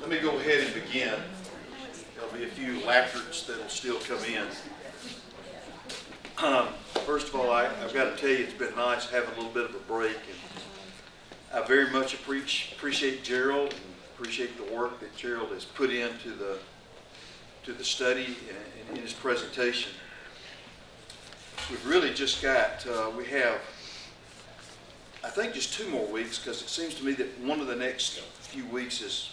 Let me go ahead and begin. There'll be a few laggards that'll still come in. First of all, I've got to tell you, it's been nice having a little bit of a break. And I very much appreciate Gerald and appreciate the work that Gerald has put into the study and in his presentation. We've really just got, we have, I think, just 2 more weeks, because it seems to me that one of the next few weeks is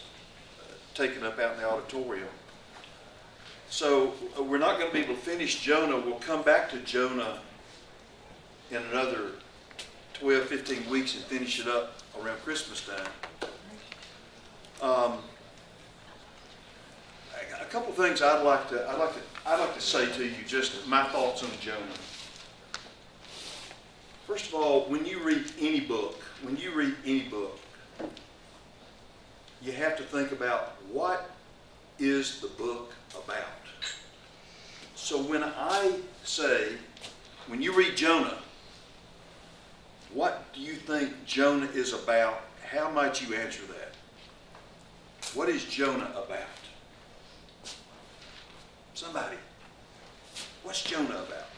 taken up out in the auditorium. So we're not going to be able to finish Jonah. We'll come back to Jonah in another 12, 15 weeks and finish it up around Christmas time. A couple things I'd like to say to you, just my thoughts on Jonah. First of all, when you read any book, you have to think about what is the book about. So when I say, when you read Jonah, what do you think Jonah is about? How might you answer that? What is Jonah about? Somebody. What's Jonah about?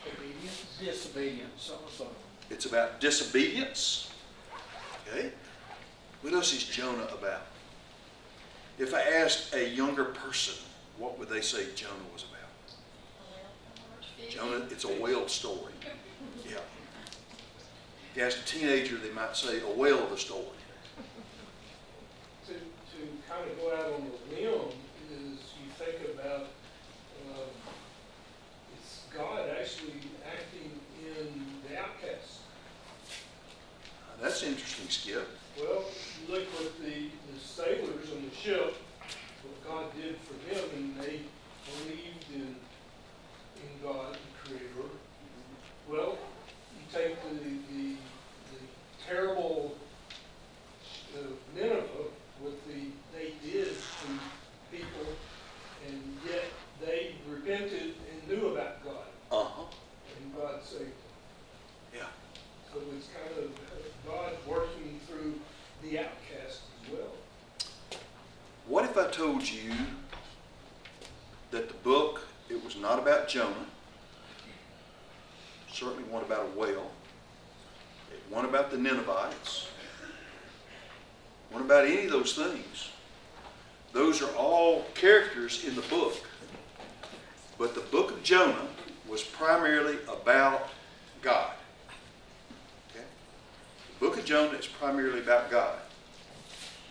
Obedience, disobedience, also. It's about disobedience. Okay. What else is Jonah about? If I asked a younger person, what would they say Jonah was about? Jonah, it's a whale story. Yeah. If you ask a teenager, they might say a whale of a story. To kind of go out on the limb is you think about it's God actually acting in the outcast. That's interesting, Skip. Well, you look at the sailors on the ship, what God did for them, and they believed in God, the Creator. Well, you take the terrible Nineveh, what they did to people, and yet they repented and knew about God, Uh-huh. and God saved them. Yeah. So it's kind of God working through the outcast as well. What if I told you that the book, it was not about Jonah, certainly one about a whale, it one about the Ninevites, one about any of those things. Those are all characters in the book. But the book of Jonah was primarily about God. Okay? The book of Jonah is primarily about God.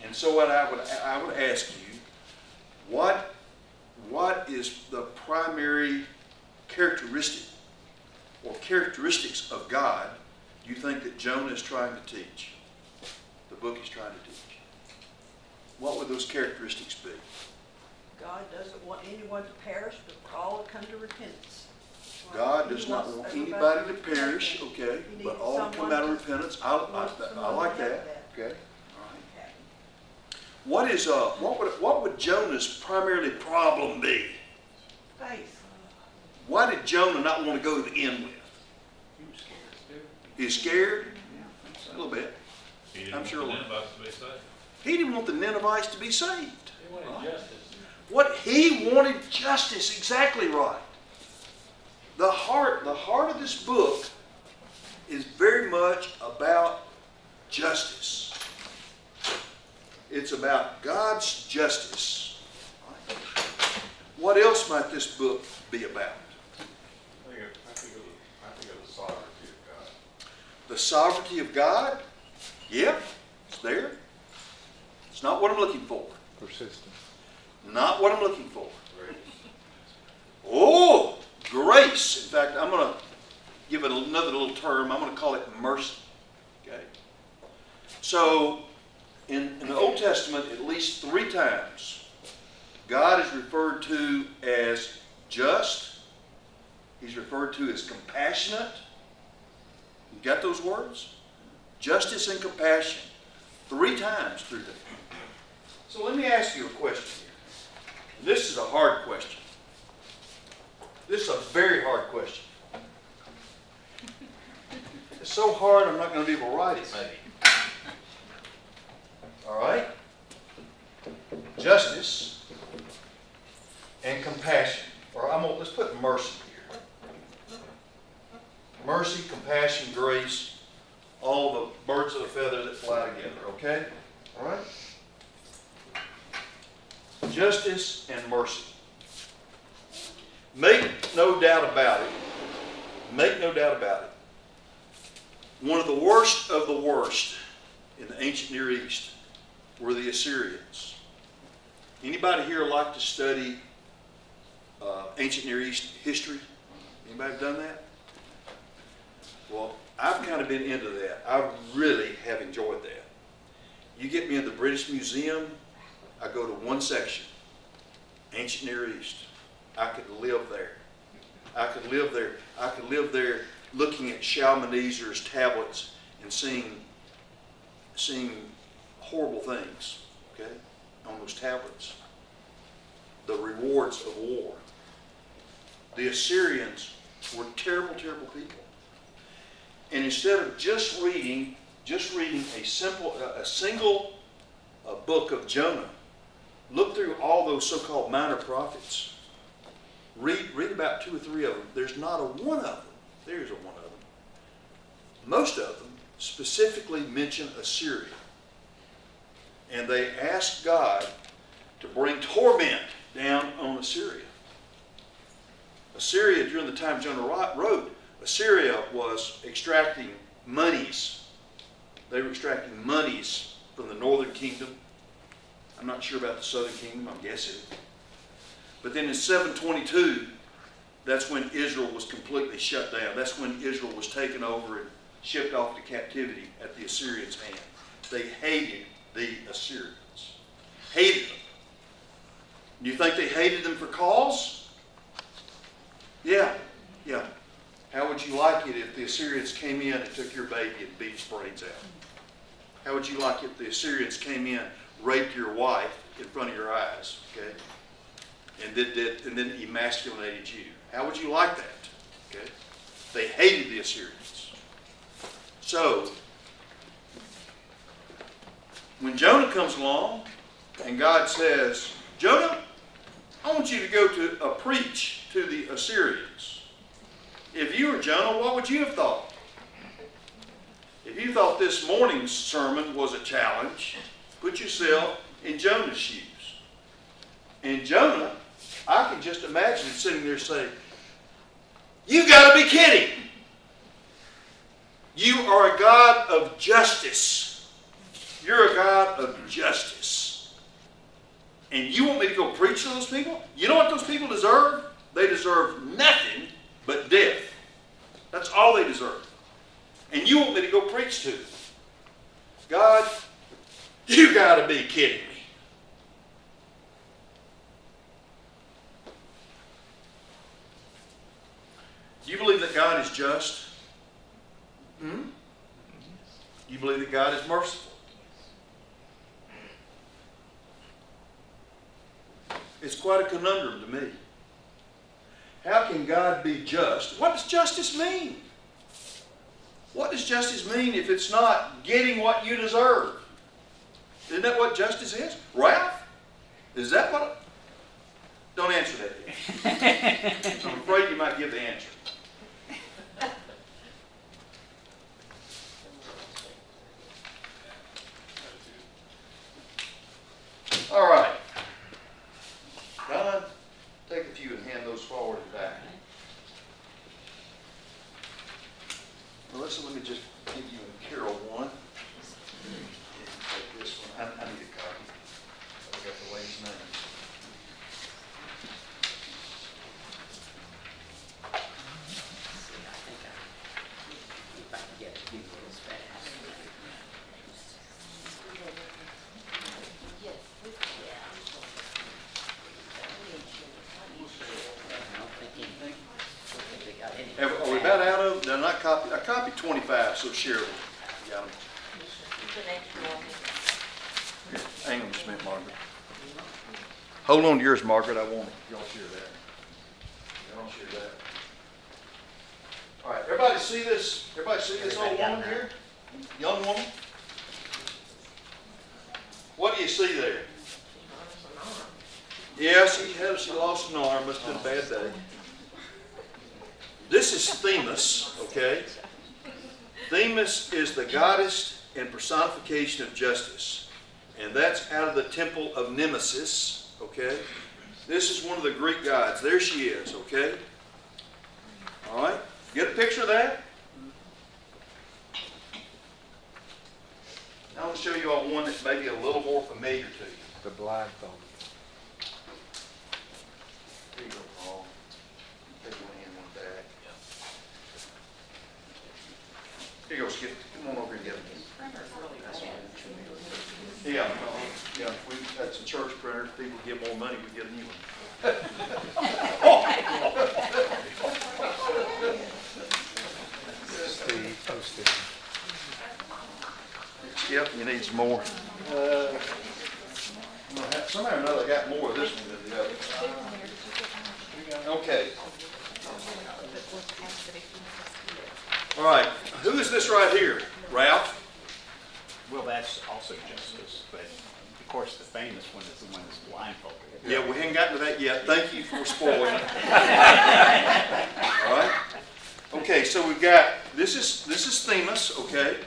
And so what I would ask you, what is the primary characteristic or characteristics of God you think that Jonah is trying to teach? The book is trying to teach. What would those characteristics be? God doesn't want anyone to perish, but for all to come to repentance. God does not want anybody to perish, okay, but all to come out of repentance. I like that. Okay. All right. What would Jonah's primarily problem be? Faith. Why did Jonah not want to go to the end with? He was scared too. He's scared? Yeah, A little bit. He I'm didn't sure want the Ninevites to be saved. He didn't want the Ninevites to be saved. They wanted Right. justice. What he wanted justice, exactly right. The heart of this book is very much about justice. It's about God's justice. What else might this book be about? I think of the sovereignty of God. The sovereignty of God? Yeah, it's there. It's not what I'm looking for. Persistent. Not what I'm looking for. Grace. Oh, grace. In fact, I'm going to give it another little term. I'm going to call it mercy. Okay. So, in the Old Testament, at least 3 times, God is referred to as just. He's referred to as compassionate. You got those words? Justice and compassion. 3 times through there. So let me ask you a question here. This is a hard question. This is a very hard question. It's so hard I'm not going to be able to write it, maybe. All right? justice, and compassion. Or let's put mercy here. Mercy, compassion, grace, all the birds of a feather that fly together, okay? All right? Justice and mercy. Make no doubt about it. Make no doubt about it. One of the worst in the ancient Near East were the Assyrians. Anybody here like to study ancient Near East history? Anybody done that? Well, I've kind of been into that. I really have enjoyed that. You get me in the British Museum, I go to one section, ancient Near East. I could live there. I could live there. I could live there looking at Shalmaneser's tablets and seeing horrible things, okay, on those tablets. The rewards of war. The Assyrians were terrible, terrible people. And instead of just reading a single book of Jonah, look through all those so-called minor prophets. Read about 2 or 3 of them. There's not a one of them. There's a one of them. Most of them specifically mention Assyria. And they ask God to bring torment down on Assyria. Assyria, during the time Jonah wrote, Assyria was extracting monies. They were extracting monies from the northern kingdom. I'm not sure about the southern kingdom, I'm guessing. But then in 722, that's when Israel was completely shut down. That's when Israel was taken over and shipped off to captivity at the Assyrians' hand. They hated the Assyrians. Hated them. Do you think they hated them for cause? Yeah. How would you like it if the Assyrians came in and took your baby and beat its brains out? How would you like it if the Assyrians came in, raped your wife in front of your eyes, okay? And then emasculated you? How would you like that? Okay? They hated the Assyrians. So, when Jonah comes along and God says, Jonah, I want you to go to preach to the Assyrians. If you were Jonah, what would you have thought? If you thought this morning's sermon was a challenge, put yourself in Jonah's shoes. And Jonah, I can just imagine him sitting there saying, you got to be kidding. You are a God of justice. You're a God of justice. And you want me to go preach to those people? You know what those people deserve? They deserve nothing but death. That's all they deserve. And you want me to go preach to them? God, you got to be kidding me. Do you believe that God is just? Do you believe that God is merciful? It's quite a conundrum to me. How can God be just? What does justice mean? What does justice mean if it's not getting what you deserve? Isn't that what justice is? Wrath? Is that what? Don't answer that yet. I'm afraid you might give the answer. All right. Don, take a few and hand those forward and back. Melissa, let me just give you and Carol one. Take this one. I need a copy. I got the lady's name. Are we about out of them? I copied 25, so share them. You got them. Here, hang on just a minute, Margaret. Hold on to yours, Margaret. I want it. Y'all share that. Y'all share that. All right, everybody see this? Everybody see this old woman here? Young woman? What do you see there? Yeah, she lost an arm. Must have been a bad day. This is Themis, okay? Themis is the goddess and personification of justice. And that's out of the temple of Nemesis, okay? This is one of the Greek gods. There she is, okay? All right? Get a picture of that? I want to show you all one that's maybe a little more familiar to you. The blindfold. Here you go, Paul. Take one hand, one back. Here you go, Skip. Come on over and get it. Yeah, yeah. We've had some church printers. People give more money, we get a new one. Steve, oh Steve. Skip, you need some more. Somehow or another, I got more of this one than the other. Okay. All right. Who is this right here? Ralph? Well, that's also justice, but of course the famous one is the one that's blindfolded. Yeah, we haven't gotten to that yet. Thank you for spoiling. All right. Okay, so we've got this is Themis, okay,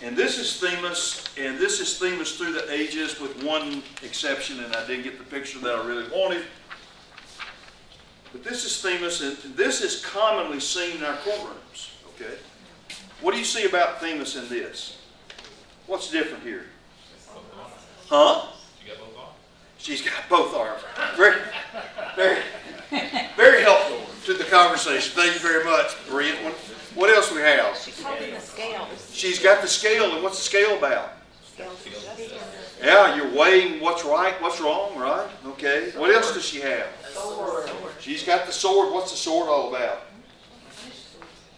and this is Themis, and this is Themis through the ages, with one exception, and I didn't get the picture that I really wanted. But this is Themis, and this is commonly seen in our courtrooms. Okay, what do you see about Themis in this? What's different here? Huh? She's got both arms. Very, very, very helpful to the conversation. Thank you very much. Brilliant one. What else we have? She's holding the scales. She's got the scale, and what's the scale about? Yeah, you're weighing what's right, what's wrong, right? Okay. What else does she have? Sword. She's got the sword. What's the sword all about?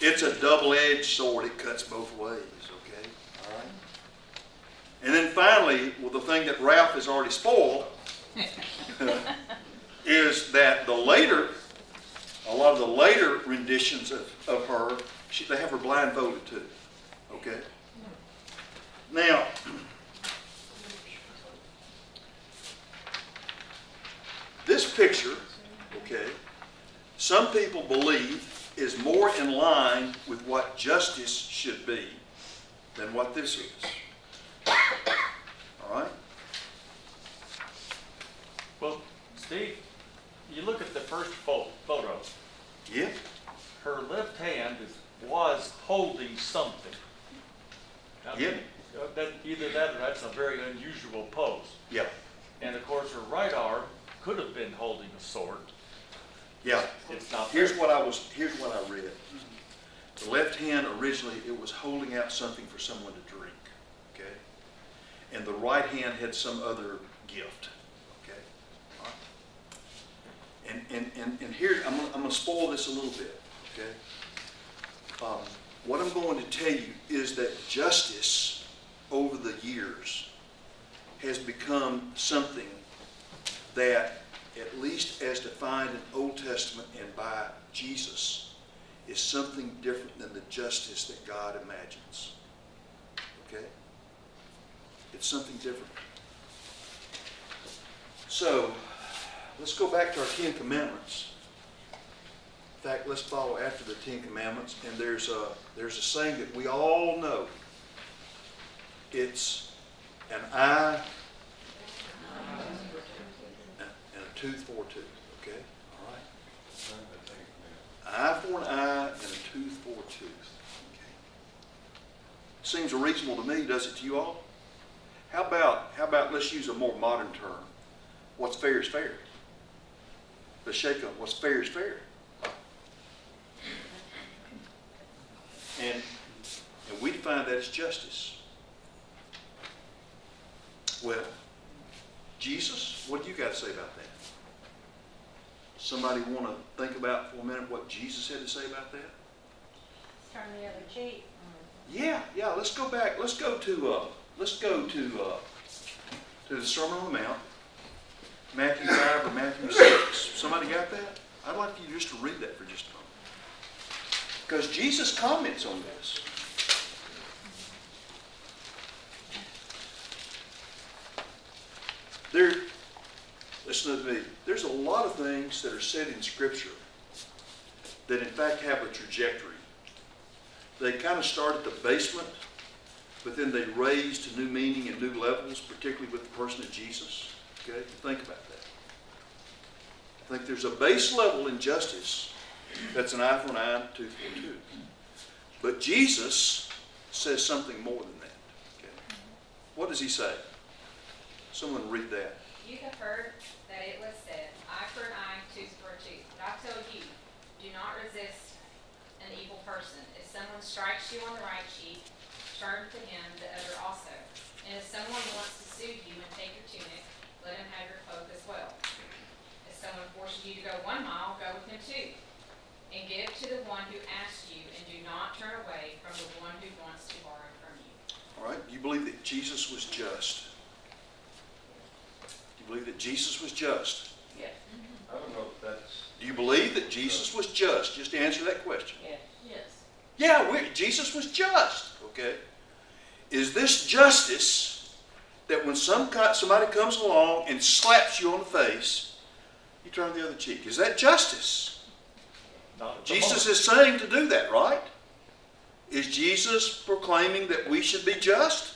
It's a double-edged sword. It cuts both ways. Okay. All right. And then finally, well, the thing that Ralph has already spoiled is that a lot of the later renditions of her, they have her blindfolded too. Okay. Now, this picture, okay, some people believe is more in line with what justice should be than what this is. All right? Well, Steve, you look at the first photo. Yeah? Her left hand was holding something. I Yeah. mean, either that or that's a very unusual pose. Yeah. And of course, her right arm could have been holding a sword. Yeah. It's not. Here's what I read. The left hand originally, it was holding out something for someone to drink. Okay? And the right hand had some other gift. Okay? All right? And here, I'm going to spoil this a little bit. Okay? What I'm going to tell you is that justice over the years has become something that, at least as defined in Old Testament and by Jesus, is something different than the justice that God imagines. Okay? It's something different. So, let's go back to our 10 Commandments. In fact, let's follow after the 10 Commandments, and there's a saying that we all know. It's an eye and a tooth for a tooth. Okay? All right? Eye for an eye and a tooth for a tooth. Okay? Seems reasonable to me, does it to you all? How about let's use a more modern term. What's fair is fair. Let's shake up. What's fair is fair. And we define that as justice. Well, Jesus, what do you got to say about that? Somebody want to think about for a minute what Jesus had to say about that? Turn the other cheek. Yeah. Let's go back. Let's go to the Sermon on the Mount, Matthew 5 or Matthew 6. Somebody got that? I'd like you just to read that for just a moment. Because Jesus comments on this. listen to me, there's a lot of things that are said in Scripture that in fact have a trajectory. They kind of start at the basement, but then they raise to new meaning and new levels, particularly with the person of Jesus. Okay, think about that. I think there's a base level in justice that's an eye for an eye, tooth for a tooth. But Jesus says something more than that. Okay? What does he say? Someone read that. You have heard that it was said, eye for an eye, tooth for a tooth. But I tell you, do not resist an evil person. If someone strikes you on the right cheek, turn to him the other also. And if someone wants to sue you and take your tunic, let him have your cloak as well. If someone forces you to go 1 mile, go with him 2. And give to the one who asks you, and do not turn away from the one who wants to borrow from you. All right? You believe that Jesus was just? You believe that Jesus was just? Yes. I don't know if that's, Do you believe that Jesus was just? Just answer that question. Yes. Yes. Yeah, Jesus was just. Okay. Is this justice that when somebody comes along and slaps you on the face, you turn the other cheek? Is that justice? not at the Jesus moment. is saying to do that, right? Is Jesus proclaiming that we should be just?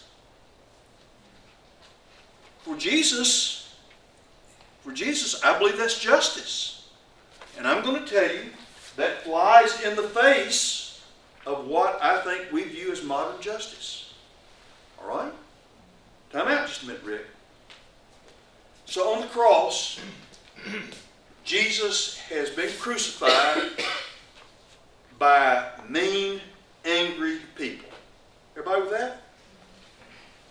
For Jesus, I believe that's justice. And I'm going to tell you, that flies in the face of what I think we view as modern justice. All right? Time out just a minute, Rick. So on the cross, Jesus has been crucified by mean, angry people. Everybody with that?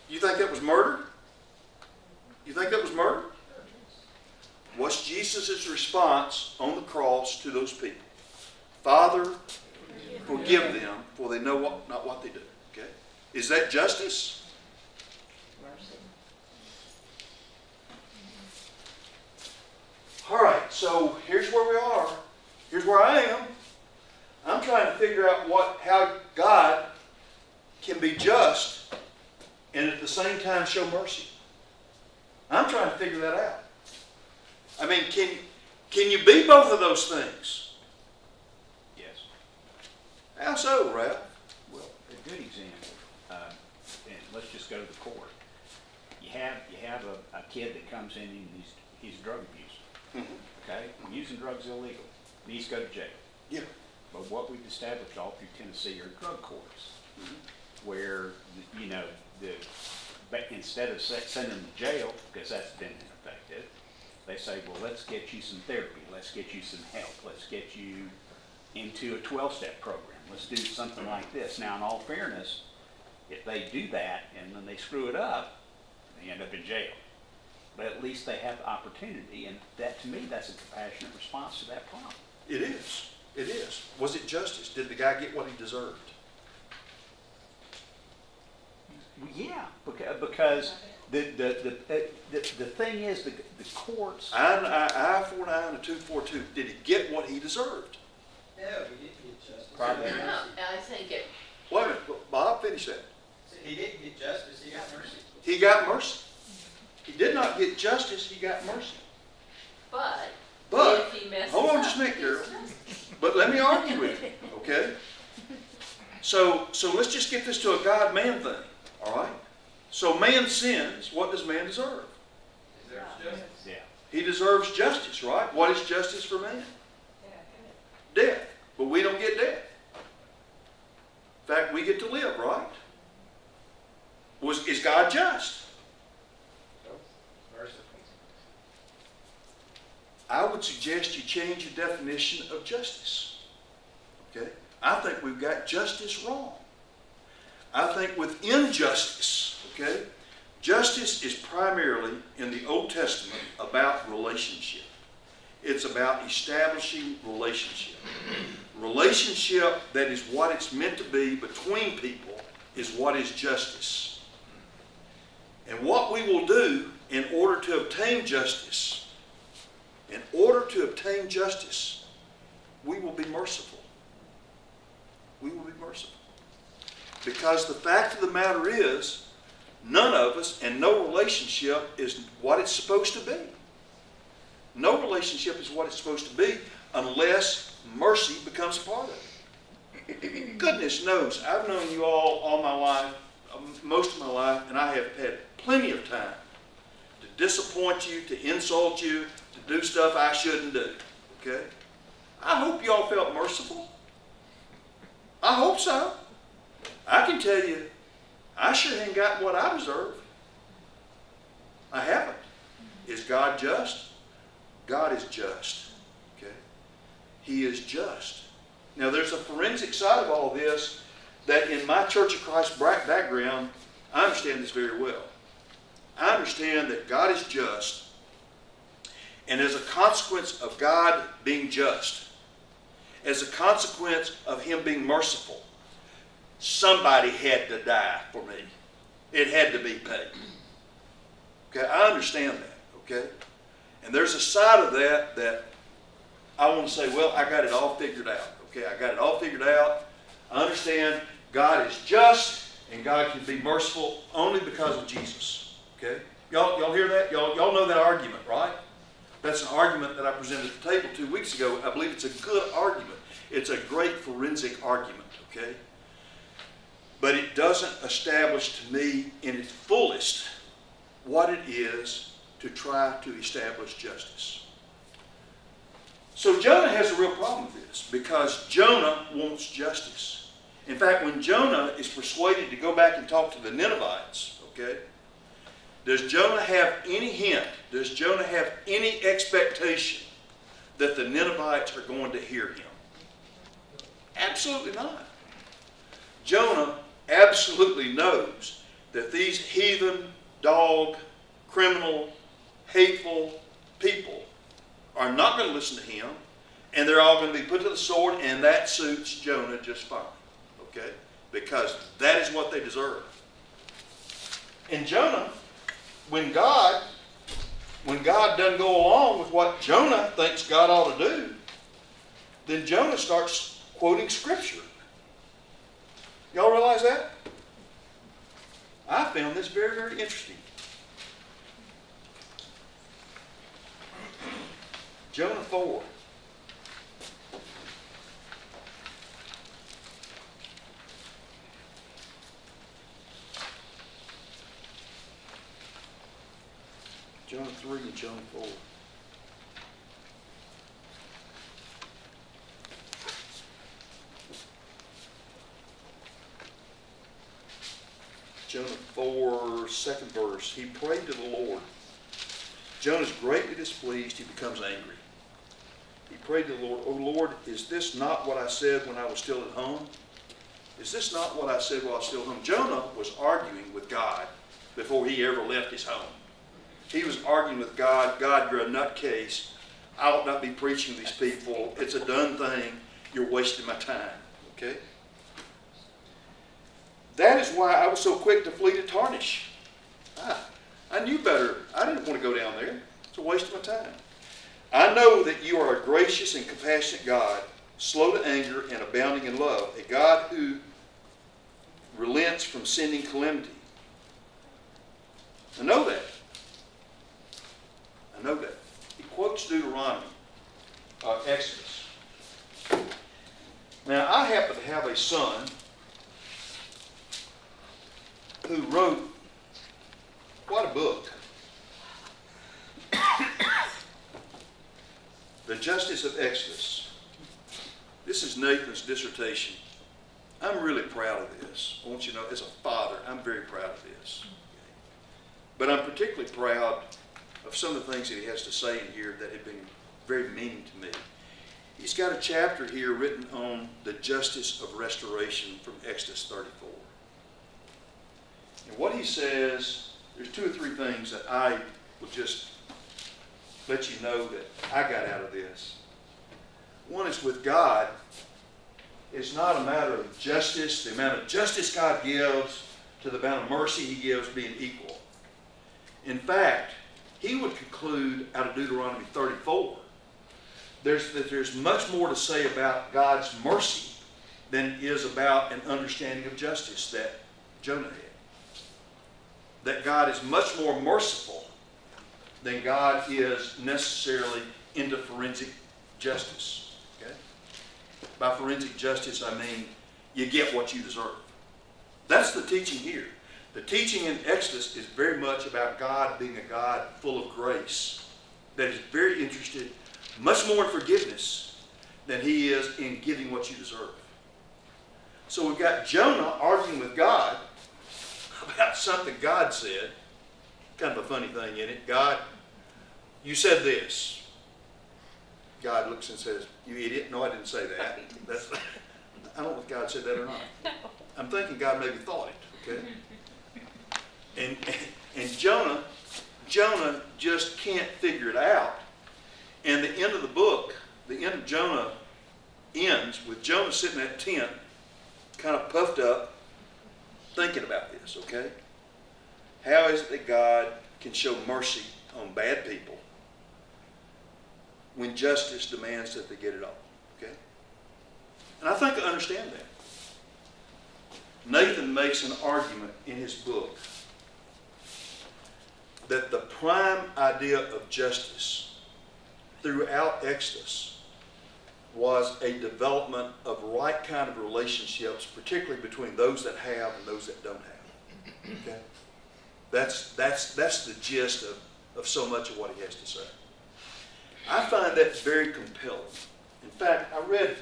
You think that was murder? You think that was murder? What's Jesus' response on the cross to those people? Father, forgive them, for they know not what they do. Okay? Is that justice? Mercy. All right, so here's where we are. Here's where I am. I'm trying to figure out how God can be just and at the same time show mercy. I'm trying to figure that out. I mean, can you be both of those things? Yes. How so, Ralph? Well, a good example, and let's just go to the court. You have a kid that comes in and he's drug abuse. Okay? Using drugs illegal. Needs to go to jail. Yeah. But what we've established all through Tennessee are drug courts, where, but instead of sending them to jail, because that's been ineffective, they say, well, let's get you some therapy, let's get you some help, let's get you into a 12-step program, let's do something like this. Now, in all fairness, if they do that and then they screw it up, they end up in jail. But at least they have the opportunity, and that, to me, that's a compassionate response to that problem. It is. It is. Was it justice? Did the guy get what he deserved? Well, yeah, because the thing is, the courts. Eye for an eye and a tooth for a tooth. Did he get what he deserved? No, he didn't get justice. Probably No, I think it, Wait a minute. Bob, finish that. He didn't get justice, he got mercy. He got mercy. He did not get justice. He got mercy. but But, if he messes hold on up, just a minute, it's Carol. justice. But let me argue with you, okay? So let's just get this to a God-man thing, all right? So man sins. What does man deserve? Is there justice? Yeah. He deserves justice, right? What is justice for man? Death. But we don't get death. In fact, we get to live, right? Is God just? Mercy. I would suggest you change your definition of justice. Okay? I think we've got justice wrong. I think with injustice, okay, justice is primarily in the Old Testament about relationship. It's about establishing relationship. Relationship that is what it's meant to be between people is what is justice. And what we will do in order to obtain justice, we will be merciful. We will be merciful. Because the fact of the matter is, none of us and no relationship is what it's supposed to be. relationship is what it's supposed to be unless mercy becomes a part of it. Goodness knows, I've known you all my life, most of my life, and I have had plenty of time to disappoint you, to insult you, to do stuff I shouldn't do. Okay? I hope you all felt merciful. I hope so. I can tell you, I sure ain't got what I deserve. I haven't. Is God just? God is just. Okay? He is just. Now there's a forensic side of all this that in my Church of Christ background, I understand this very well. I understand that God is just, and as a consequence of God being just, as a consequence of Him being merciful, somebody had to die for me. It had to be paid. Okay, I understand that, okay? And there's a side of that I want to say, well, I got it all figured out. Okay, I got it all figured out. I understand God is just and God can be merciful only because of Jesus. Okay? Y'all hear that? Y'all know that argument, right? That's an argument that I presented at the table 2 weeks ago. I believe it's a good argument. It's a great forensic argument, okay? But it doesn't establish to me in its fullest what it is to try to establish justice. So Jonah has a real problem with this because Jonah wants justice. In fact, when Jonah is persuaded to go back and talk to the Ninevites, okay, does Jonah have any hint, does Jonah have any expectation that the Ninevites are going to hear him? Absolutely not. Jonah absolutely knows that these heathen, dog, criminal, hateful people are not going to listen to him, and they're all going to be put to the sword, and that suits Jonah just fine, okay? Because that is what they deserve. And Jonah, when God doesn't go along with what Jonah thinks God ought to do, then Jonah starts quoting Scripture. Y'all realize that? I found this very, very interesting. Jonah 4. Jonah 3 and Jonah 4. Jonah 4, second verse. He prayed to the Lord. Jonah is greatly displeased. He becomes angry. He prayed to the Lord, "O Lord, is this not what I said when I was still at home? Is this not what I said while I was still at home?" Jonah was arguing with God before he ever left his home. He was arguing with God, "God, you're a nutcase. I ought not be preaching to these people. It's a done thing. You're wasting my time." Okay? That is why I was so quick to flee to Tarshish. I knew better. I didn't want to go down there. It's a waste of my time. I know that you are a gracious and compassionate God, slow to anger and abounding in love, a God who relents from sending calamity. I know that. I know that. He quotes Deuteronomy, Exodus. Now, I happen to have a son who wrote quite a book. The Justice of Exodus. This is Nathan's dissertation. I'm really proud of this. I want you to know, as a father, I'm very proud of this. But I'm particularly proud of some of the things that he has to say in here that have been very meaning to me. He's got a chapter here written on the justice of restoration from Exodus 34. And what he says, there's 2 or 3 things that I would just let you know that I got out of this. One is with God, it's not a matter of justice, the amount of justice God gives to the amount of mercy he gives being equal. In fact, he would conclude out of Deuteronomy 34, there's much more to say about God's mercy than is about an understanding of justice that Jonah had. That God is much more merciful than God is necessarily into forensic justice, okay? By forensic justice, I mean you get what you deserve. That's the teaching here. The teaching in Exodus is very much about God being a God full of grace, that is very interested much more in forgiveness than he is in giving what you deserve. So we've got Jonah arguing with God about something God said. Kind of a funny thing in it. God, you said this. God looks and says, you idiot. No, I didn't say that. I don't know if God said that or not. I'm thinking God maybe thought it, okay? And Jonah just can't figure it out. And the end of the book, the end of Jonah ends with Jonah sitting in that tent, kind of puffed up, thinking about this, okay? How is it that God can show mercy on bad people when justice demands that they get it all, okay? And I think I understand that. Nathan makes an argument in his book that the prime idea of justice throughout Exodus was a development of right kind of relationships, particularly between those that have and those that don't have. Okay? That's the gist of so much of what he has to say. I find that very compelling. In fact, I read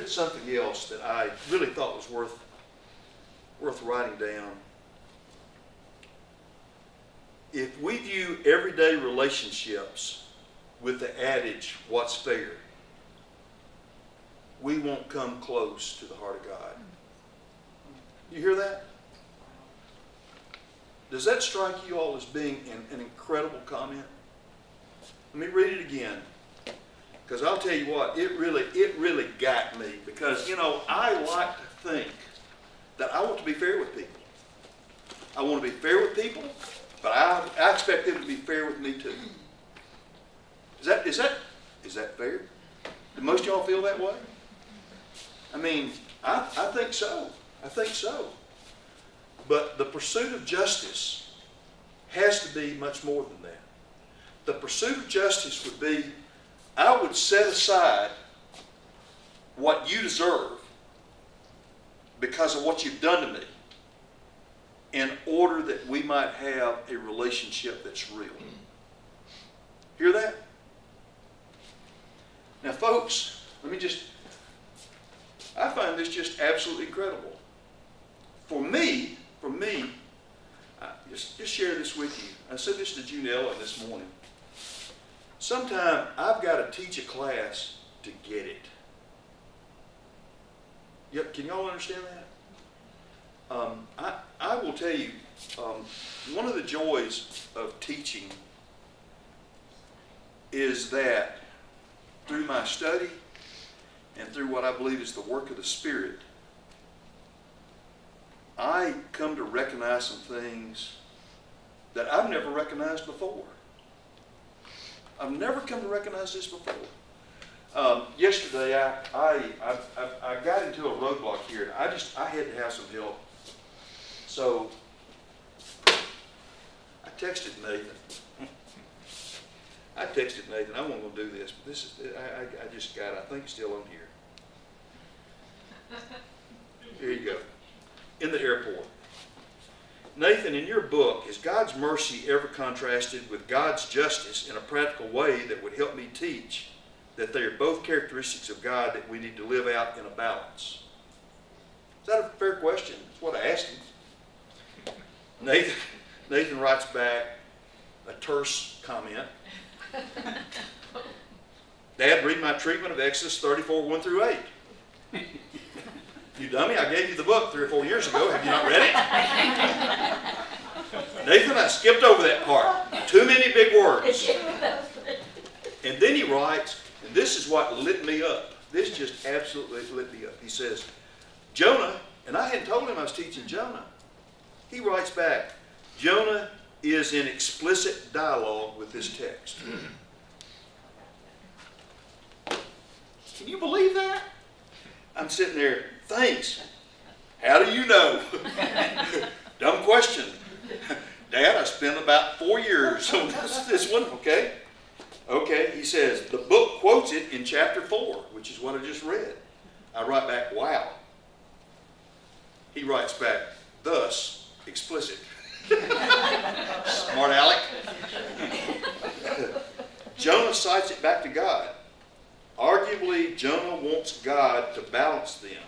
something else that I really thought was worth writing down. If we view everyday relationships with the adage, what's fair, we won't come close to the heart of God. You hear that? Does that strike you all as being an incredible comment? Let me read it again. Because I'll tell you what, it really got me. Because, you know, I like to think that I want to be fair with people. I want to be fair with people, but I expect them to be fair with me too. Is that fair? Do most of y'all feel that way? I mean, I think so. I think so. But the pursuit of justice has to be much more than that. The pursuit of justice would be, I would set aside what you deserve because of what you've done to me in order that we might have a relationship that's real. Hear that? Now, folks, I find this just absolutely incredible. For me, just share this with you. I said this to Junella this morning. Sometime I've got to teach a class to get it. Yep, can y'all understand that? I will tell you, one of the joys of teaching is that through my study and through what I believe is the work of the Spirit, I come to recognize some things that I've never recognized before. I've never come to recognize this before. Yesterday, I got into a roadblock here, and I had to have some help. So I texted Nathan. I wasn't going to do this, but this is, I just got it. I think it's still on here. Here you go. In the airport. Nathan, in your book, is God's mercy ever contrasted with God's justice in a practical way that would help me teach that they are both characteristics of God that we need to live out in a balance? Is that a fair question? That's what I asked him. Nathan writes back a terse comment. Dad, read my treatment of Exodus 34, 1 through 8. You dummy, I gave you the book 3 or 4 years ago. Have you not read it? Nathan, I skipped over that part. Too many big words. And then he writes, and this is what lit me up. This just absolutely lit me up. He says, Jonah, and I hadn't told him I was teaching Jonah. He writes back, Jonah is in explicit dialogue with this text. Can you believe that? I'm sitting there, thanks. How do you know? Dumb question. Dad, I spent about 4 years on this one, okay? Okay. Okay, he says, the book quotes it in chapter 4, which is what I just read. I write back, wow. He writes back, thus, explicit. Smart Alec. Jonah cites it back to God. Arguably, Jonah wants God to balance them.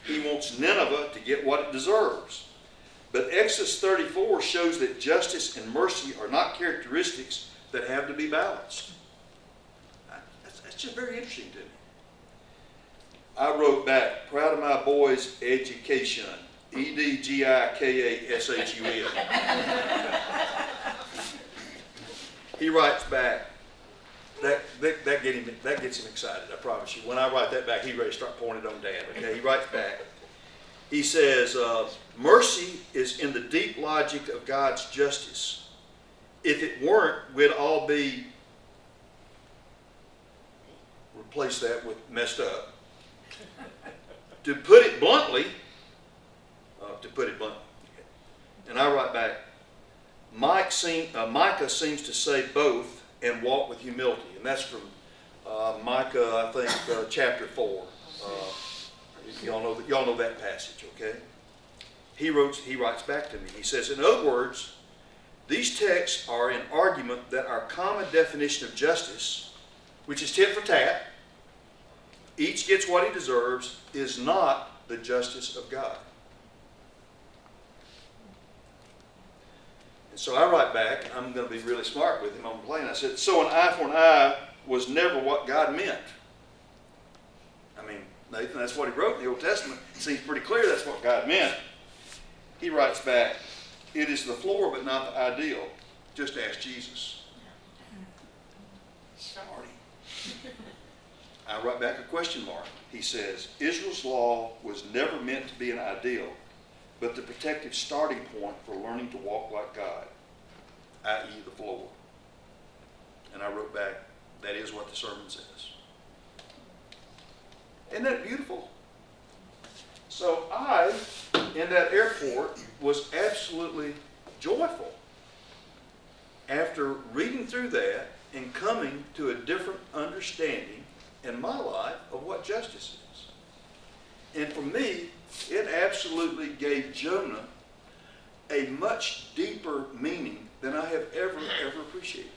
He wants Nineveh to get what it deserves. But Exodus 34 shows that justice and mercy are not characteristics that have to be balanced. That's just very interesting to me. I wrote back, proud of my boys' education. EDGIKASHUN. He writes back, that gets him excited, I promise you. When I write that back, he's ready to start pouring it on Dad. Okay, he writes back. He says, mercy is in the deep logic of God's justice. If it weren't, we'd all be, replace that with messed up. To put it bluntly, and I write back, Micah seems to say both and walk with humility. And that's from Micah, I think, chapter 4. Y'all know that passage, okay? He writes back to me. He says, in other words, these texts are in argument that our common definition of justice, which is tit for tat, each gets what he deserves, is not the justice of God. And so I write back, I'm going to be really smart with him on the plane. I said, so an eye for an eye was never what God meant. I mean, Nathan, that's what he wrote in the Old Testament. It seems pretty clear that's what God meant. He writes back, it is the floor but not the ideal. Just ask Jesus. Smarty. I write back a question mark. He says, Israel's law was never meant to be an ideal, but the protective starting point for learning to walk like God, i.e. the floor. And I wrote back, that is what the sermon says. Isn't that beautiful? So I, in that airport, was absolutely joyful after reading through that and coming to a different understanding in my life of what justice is. And for me, it absolutely gave Jonah a much deeper meaning than I have ever appreciated.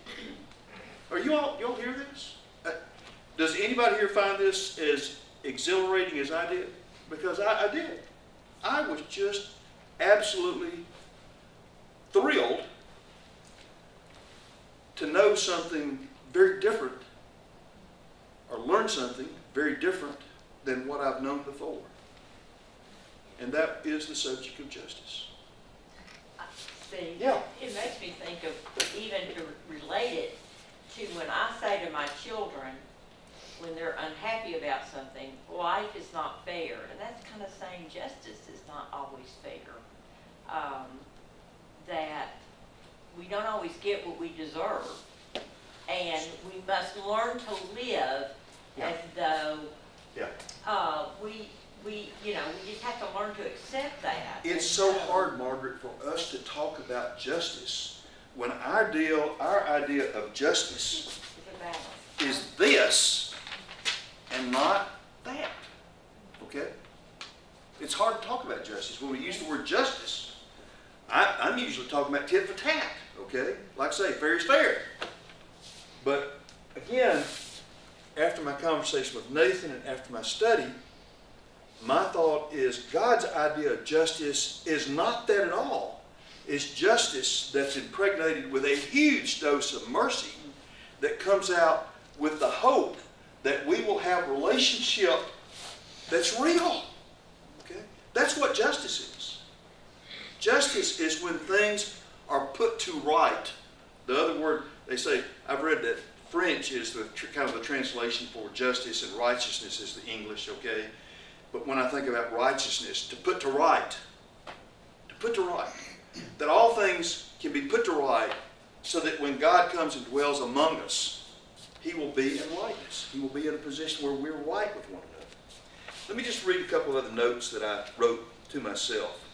Are y'all hear this? Does anybody here find this as exhilarating as I did? Because I did. I was just absolutely thrilled to know something very different or learn something very different than what I've known before. And that is the subject of justice. See, Yeah. it makes me think of, even to relate it to when I say to my children, when they're unhappy about something, life is not fair. And that's kind of saying justice is not always fair. That we don't always get what we deserve. And we must learn to live as though we just have to learn to accept that. It's so hard, Margaret, for us to talk about justice when our idea of justice It's a balance. is this and not that. Okay? It's hard to talk about justice. When we use the word justice, I'm usually talking about tit for tat. Okay? Like I say, fair is fair. But again, after my conversation with Nathan and after my study, my thought is God's idea of justice is not that at all. It's justice that's impregnated with a huge dose of mercy that comes out with the hope that we will have relationship that's real. Okay? That's what justice is. Justice is when things are put to right. The other word, they say, I've read that French is the kind of the translation for justice, and righteousness is the English, okay? But when I think about righteousness, to put to right, that all things can be put to right so that when God comes and dwells among us, He will be in rightness. He will be in a position where we're right with one another. Let me just read a couple of other notes that I wrote to myself.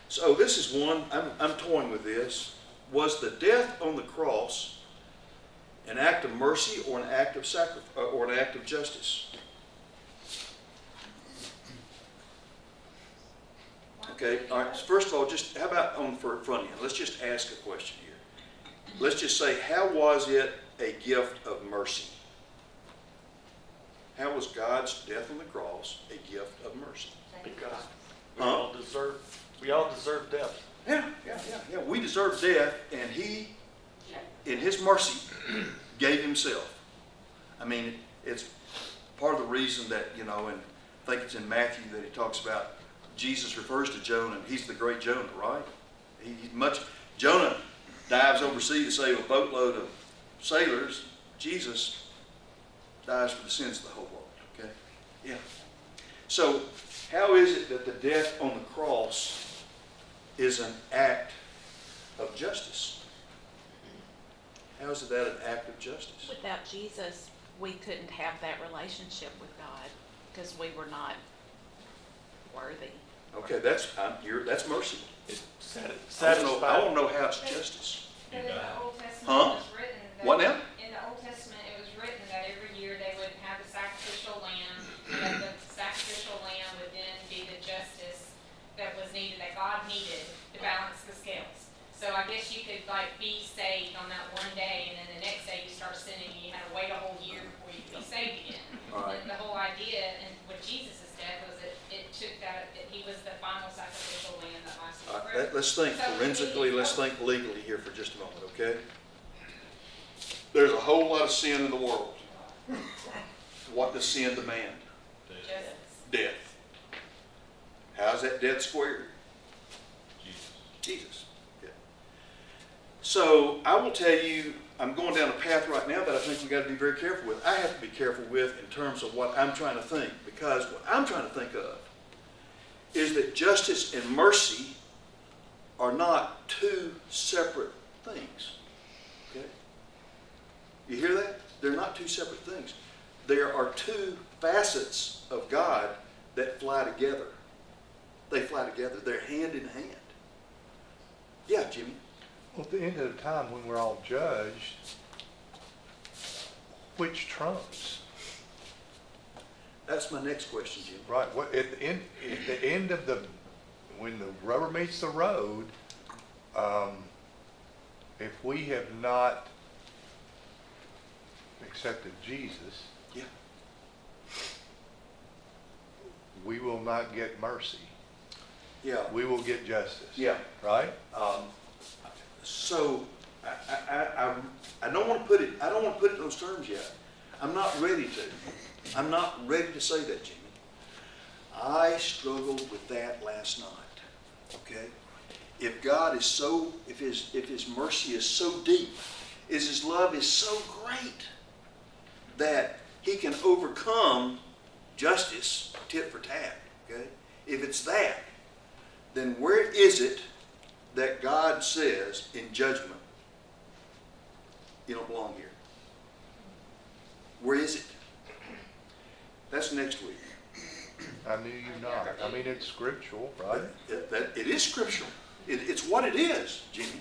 So this is one, I'm toying with this. Was the death on the cross An act of mercy or an act of or an act of justice? Okay, all right, first of all, just how about on the front end? Let's just ask a question here. Let's just say, how was it a gift of mercy? How was God's death on the cross a gift of mercy? Because Huh? we all deserve death. Yeah. We deserve death, and He, in His mercy, gave Himself. I mean, it's part of the reason that, and I think it's in Matthew that He talks about, Jesus refers to Jonah, and he's the great Jonah, right? Jonah dives overseas to save a boatload of sailors. Jesus dies for the sins of the whole world, okay? Yeah. So, how is it that the death on the cross is an act of justice? How is that an act of justice? Without Jesus, we couldn't have that relationship with God because we were not worthy. Okay, that's mercy. It I want to know how it's justice. But in the Old Testament, Huh? it was written that. What now? In the Old Testament, it was written that every year they would have the sacrificial lamb, that the sacrificial lamb would then be the justice that was needed, that God needed to balance the scales. So I guess you could be saved on that one day, and then the next day you start sinning, and you had to wait a whole year before you could be saved again. All right. And the whole idea, and with Jesus' death, was that it took that He was the final sacrificial lamb that lasted All forever. right, let's think forensically, let's think legally here for just a moment, okay? There's a whole lot of sin in the world. What does sin demand? Justice. Death. How's that death squared? Jesus. Yeah. So I will tell you, I'm going down a path right now that I think we've got to be very careful with. I have to be careful with in terms of what I'm trying to think, because what I'm trying to think of is that justice and mercy are not two separate things. Okay? You hear that? They're not two separate things. There are two facets of God that fly together. They fly together. They're hand in hand. Yeah, Jimmy. Well, at the end of the time, when we're all judged, which trumps? That's my next question, Jimmy. Right, at the end of when the rubber meets the road, if we have not accepted Jesus, Yeah. we will not get mercy. Yeah. We will get justice. Yeah. Right? So I don't want to put it. I don't want to put it in those terms yet. I'm not ready to. I'm not ready to say that, Jimmy. I struggled with that last night. Okay. If God is so, if His mercy is so deep, His love is so great that He can overcome justice tit for tat. Okay. If it's that, then where is it that God says in judgment, you don't belong here? Where is it? That's next week. I knew you not. I mean, it's scriptural, right? It is scriptural. It's what it is, Jimmy.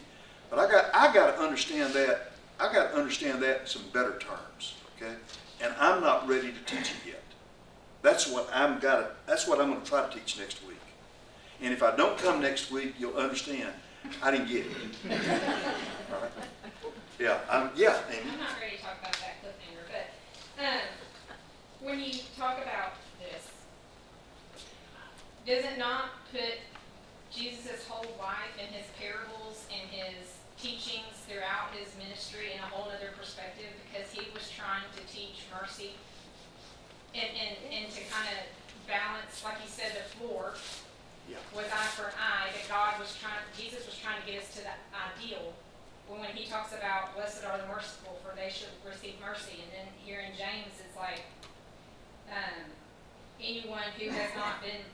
But I got to understand that. I got to understand that in some better terms, okay? And I'm not ready to teach it yet. That's what I'm going to try to teach next week. And if I don't come next week, you'll understand I didn't get it. All right? Yeah, Amy. I'm not ready to talk about that cliffhanger, but when you talk about this, does it not put Jesus' whole life and His parables and His teachings throughout His ministry in a whole other perspective, because He was trying to teach mercy and to kind of balance, like He said before, was eye for an eye, that Jesus was trying to get us to that ideal. When He talks about blessed are the merciful, for they should receive mercy, and then here in James it's like anyone who has not been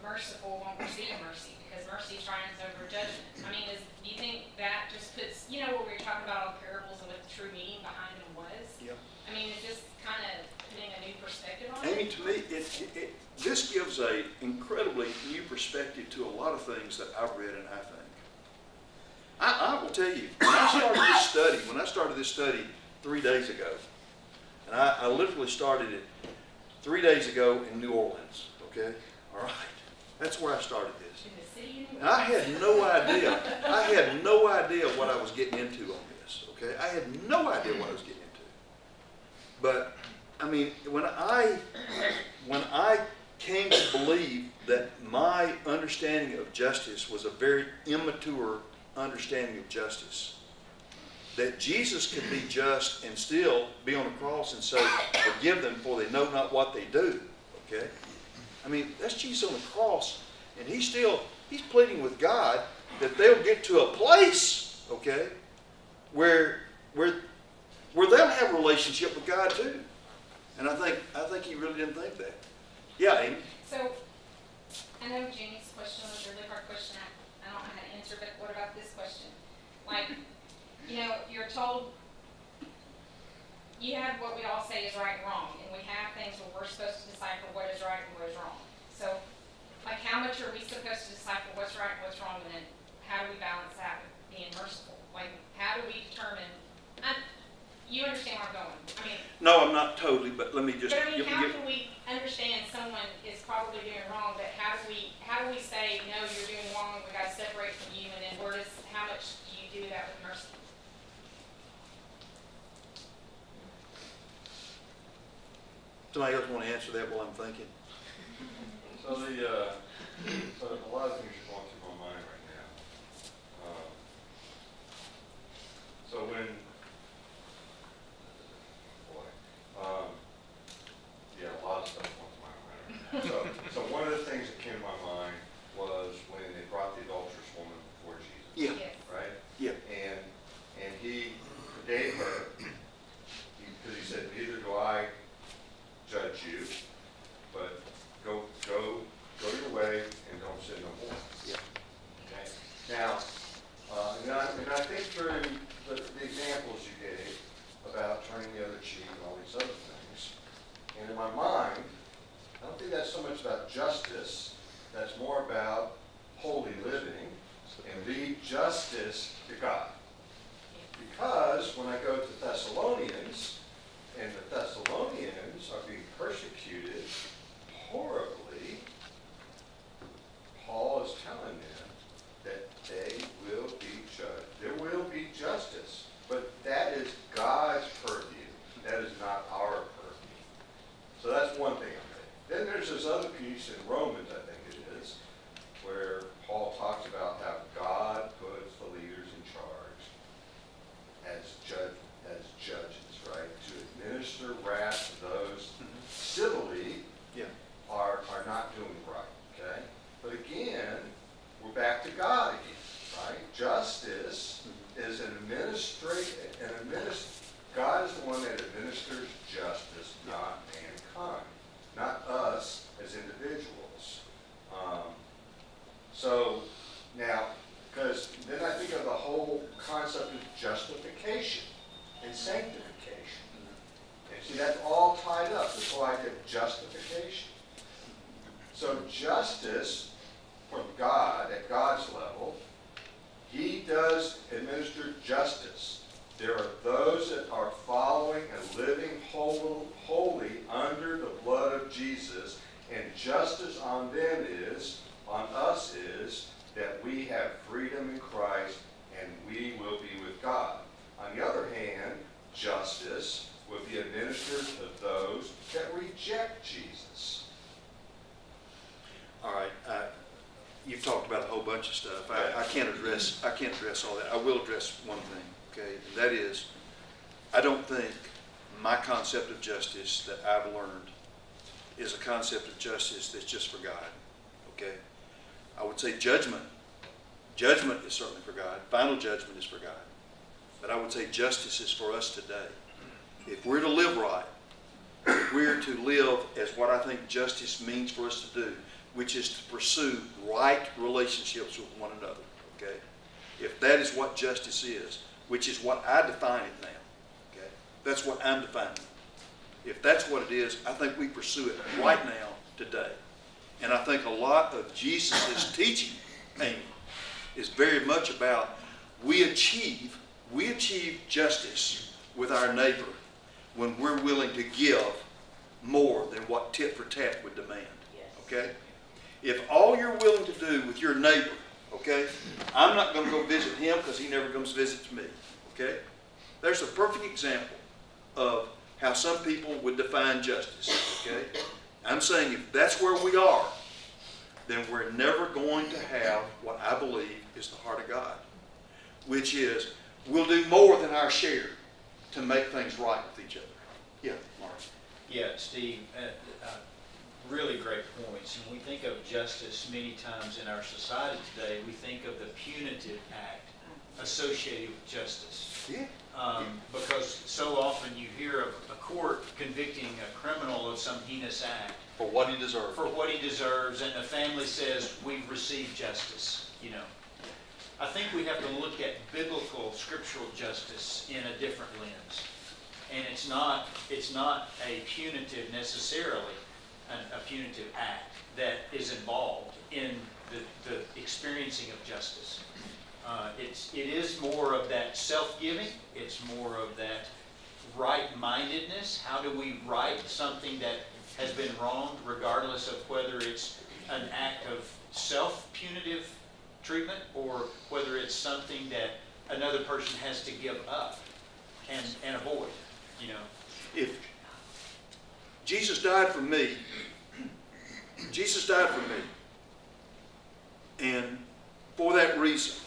merciful won't receive mercy, because mercy triumphs over judgment. I mean, do you think that just puts, what we were talking about on parables and what the true meaning behind them was? Yeah. I mean, it's just kind of putting a new perspective on Amy, it. to me, this gives a incredibly new perspective to a lot of things that I've read and I think. I will tell you, when I started this study 3 days ago. And I literally started it 3 days ago in New Orleans, okay? All right. That's where I started this. In the city. And I had no idea. I had no idea what I was getting into on this, okay? I had no idea what I was getting into. But, I mean, when I came to believe that my understanding of justice was a very immature understanding of justice, that Jesus could be just and still be on the cross and say, forgive them for they know not what they do, okay? I mean, that's Jesus on the cross, and he's pleading with God that they'll get to a place, okay, where they'll have a relationship with God too. And I think he really didn't think that. Yeah, Amy? So, I know Jeannie's question was a really hard question. I don't know how to answer, but what about this question? Like, you know, you're told you have what we all say is right and wrong, and we have things where we're supposed to decipher what is right and what is wrong. So, like, how much are we supposed to decipher what's right and what's wrong, and then how do we balance that with being merciful? Like, how do we determine? You understand where I'm going? I mean, No, I'm not totally, but let me just but I mean, how can we understand someone is probably doing wrong? But how do we say no, you're doing wrong? We got to separate from you, and then how much do you do that with mercy? Somebody else want to answer that while I'm thinking? So so a lot of things are going through my mind right now. So yeah, a lot of stuff going through my mind right now. So one of the things that came to my mind was when they brought the adulterous woman before Jesus. Yeah. Yes. Right? Yeah. And he forgave her because he said, neither do I judge you, but go your way and don't sin no more. Yeah. Okay? Now, and I think through the examples you gave about turning the other cheek and all these other things, and in my mind, I don't think that's so much about justice, that's more about holy living and be justice to God. Because when I go to Thessalonians, and the Thessalonians are being persecuted horribly, Paul is telling them that they will be judged. There will be justice, but that is God's purview. That is not our purview. So that's one thing I'm saying. Then there's this other piece in Romans, I think it is, where Paul talks about how God puts the leaders in charge as judges, right? To administer wrath to those civilly are not doing right, okay? But again, we're back to God again, right? Justice is God is the one that administers justice, not mankind, not us as individuals. So now, because then I think of the whole concept of justification and sanctification. And see, that's all tied up, this whole idea of justification. So justice from God, at God's level, he does administer justice. There are those that are following and living holy under the blood of Jesus, and justice on us is that we have freedom in Christ and we will be with God. On the other hand, justice will be administered to those that reject Jesus. All right. You've talked about a whole bunch of stuff. I can't address all that. I will address one thing, okay? And that is, I don't think my concept of justice that I've learned is a concept of justice that's just for God, okay? I would say judgment is certainly for God. Final judgment is for God. But I would say justice is for us today. If we're to live right, if we're to live as what I think justice means for us to do, which is to pursue right relationships with one another, okay? If that is what justice is, which is what I define it now, okay? That's what I'm defining it. If that's what it is, I think we pursue it right now, today. And I think a lot of Jesus' teaching, Amy, is very much about we achieve justice with our neighbor when we're willing to give more than what tit for tat would demand. Yes. Okay? If all you're willing to do with your neighbor, okay, I'm not going to go visit him because he never comes visits me. Okay? There's a perfect example of how some people would define justice. Okay? I'm saying if that's where we are, then we're never going to have what I believe is the heart of God, which is we'll do more than our share to make things right with each other. Yeah, Mark. Yeah, Steve, really great points. When we think of justice many times in our society today, we think of the punitive act associated with justice. Yeah. Because so often you hear of a court convicting a criminal of some heinous act For what he deserves. for what he deserves, and the family says, we've received justice, you know. I think we have to look at biblical, scriptural justice in a different lens. And it's not a punitive necessarily, a punitive act that is involved in the experiencing of justice. It is more of that self-giving. It's more of that right-mindedness. How do we right something that has been wronged, regardless of whether it's an act of self-punitive treatment or whether it's something that another person has to give up and avoid, you know. If Jesus died for me, Jesus died for me, and for that reason,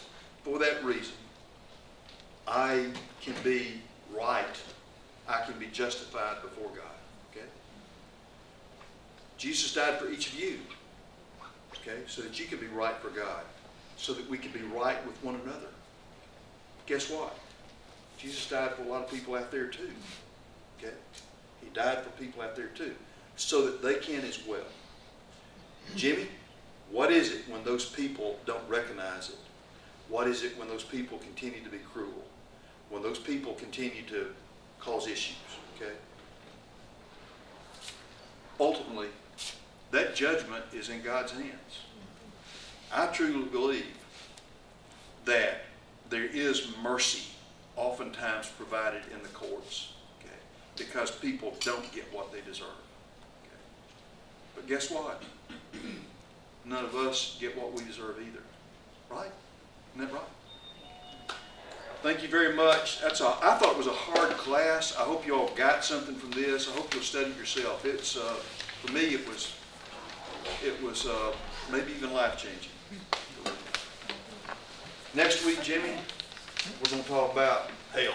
I can be right. I can be justified before God. Okay? Jesus died for each of you. Okay? So that you can be right for God. So that we can be right with one another. Guess what? Jesus died for a lot of people out there too. Okay? He died for people out there too. So that they can as well. Jimmy, what is it when those people don't recognize it? What is it when those people continue to be cruel? When those people continue to cause issues, okay? Ultimately, that judgment is in God's hands. I truly believe that there is mercy oftentimes provided in the courts, okay? Because people don't get what they deserve. Okay? But guess what? None of us get what we deserve either. Right? Isn't that right? Thank you very much. That's all. I thought it was a hard class. I hope you all got something from this. I hope you'll study yourself. It's for me it was maybe even life-changing. Next week, Jimmy, we're going to talk about hell.